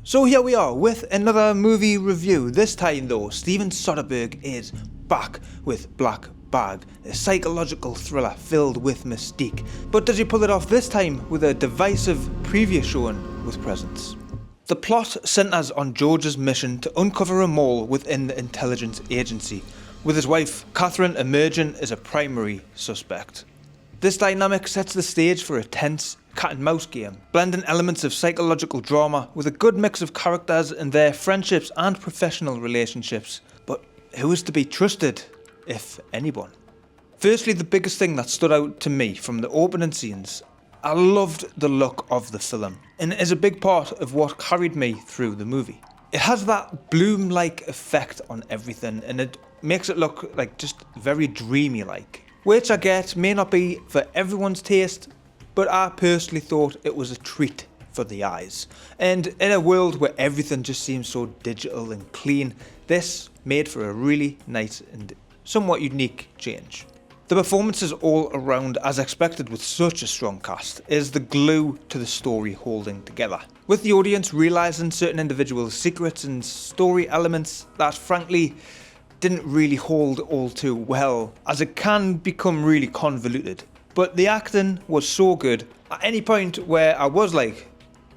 So here we are with another movie review. This time though, Steven Soderbergh is back with Black Bag, a psychological thriller filled with mystique. But does he pull it off this time with a divisive previous showing with presence? The plot centres on George's mission to uncover a mole within the intelligence agency, with his wife Catherine emerging as a primary suspect. This dynamic sets the stage for a tense cat and mouse game, blending elements of psychological drama with a good mix of characters and their friendships and professional relationships. But who is to be trusted, if anyone? Firstly, the biggest thing that stood out to me from the opening scenes, I loved the look of the film, and it is a big part of what carried me through the movie. It has that bloom-like effect on everything, and it makes it look like just very dreamy-like, which I get may not be for everyone's taste, but I personally thought it was a treat for the eyes. And in a world where everything just seems so digital and clean, this made for a really nice and somewhat unique change. The performances all around, as expected with such a strong cast, is the glue to the story holding together, with the audience realising certain individuals' secrets and story elements that frankly didn't really hold all too well, as it can become really convoluted. But the acting was so good, at any point where I was like,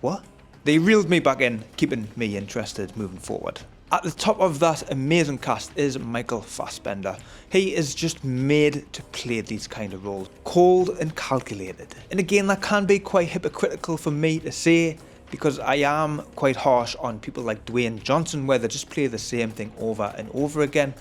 what? They reeled me back in, keeping me interested moving forward. At the top of that amazing cast is Michael Fasbender. He is just made to play these kind of roles, cold and calculated. And again, that can be quite hypocritical for me to say, because I am quite harsh on people like Dwayne Johnson, where they just play the same thing over and over again.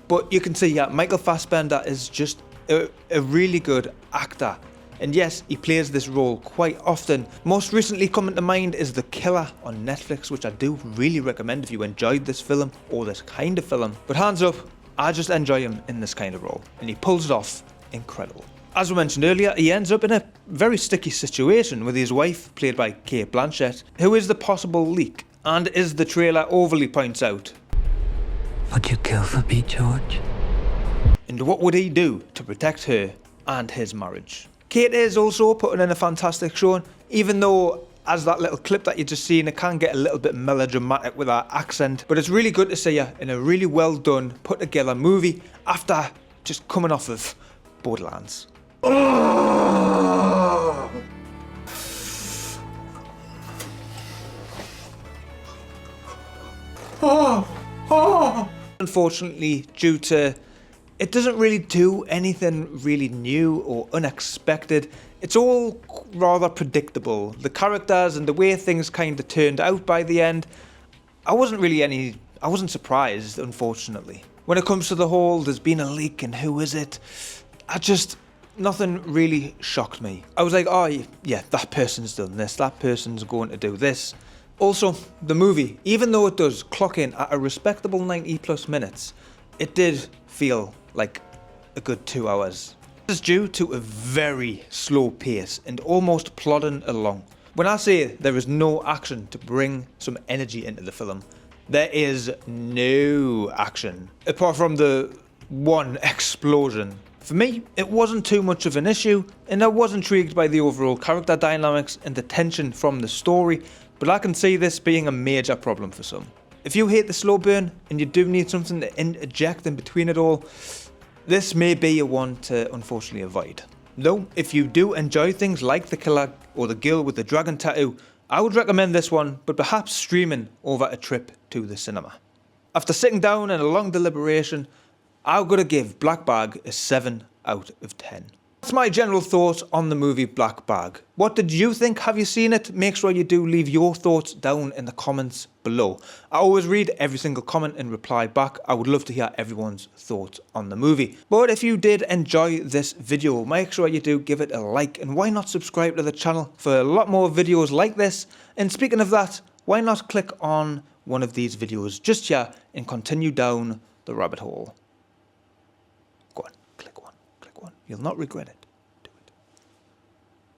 But you can see, yeah, Michael Fassbender is just a really good actor. And yes, he plays this role quite often. Most recently coming to mind is The Killer on Netflix, which I do really recommend if you enjoyed this film or this kind of film. But hands up, I just enjoy him in this kind of role, and he pulls it off incredible. As we mentioned earlier, he ends up in a very sticky situation with his wife, played by Cate Blanchett, who is the possible leak, and as the trailer overly points out, "Would you kill for me, George?" And what would he do to protect her and his marriage? Cate is also putting in a fantastic showing, even though, as that little clip that you just seen, it can get a little bit melodramatic with her accent. But it's really good to see her in a really well done, put together movie after just coming off of Borderlands. Unfortunately, due to it doesn't really do anything really new or unexpected. It's all rather predictable. The characters and the way things kind of turned out by the end, I wasn't surprised, unfortunately. When it comes to the whole, there's been a leak and who is it? Nothing really shocked me. I was like, oh yeah, that person's done this, that person's going to do this. Also, the movie, even though it does clock in at a respectable 90+ minutes, it did feel like a good 2 hours. This is due to a very slow pace and almost plodding along. When I say there is no action to bring some energy into the film, there is no action, apart from the one explosion. For me, it wasn't too much of an issue, and I was intrigued by the overall character dynamics and the tension from the story, but I can see this being a major problem for some. If you hate the slow burn and you do need something to interject in between it all, this may be a one to unfortunately avoid. Though, if you do enjoy things like The Killer or The Girl with the Dragon Tattoo, I would recommend this one, but perhaps streaming over a trip to the cinema. After sitting down and a long deliberation, I'm going to give Black Bag a 7 out of 10. That's my general thoughts on the movie Black Bag. What did you think? Have you seen it? Make sure you do leave your thoughts down in the comments below. I always read every single comment and reply back. I would love to hear everyone's thoughts on the movie. But if you did enjoy this video, make sure you do give it a like, and why not subscribe to the channel for a lot more videos like this. And speaking of that, why not click on one of these videos just here and continue down the rabbit hole. Go on, click one. You'll not regret it.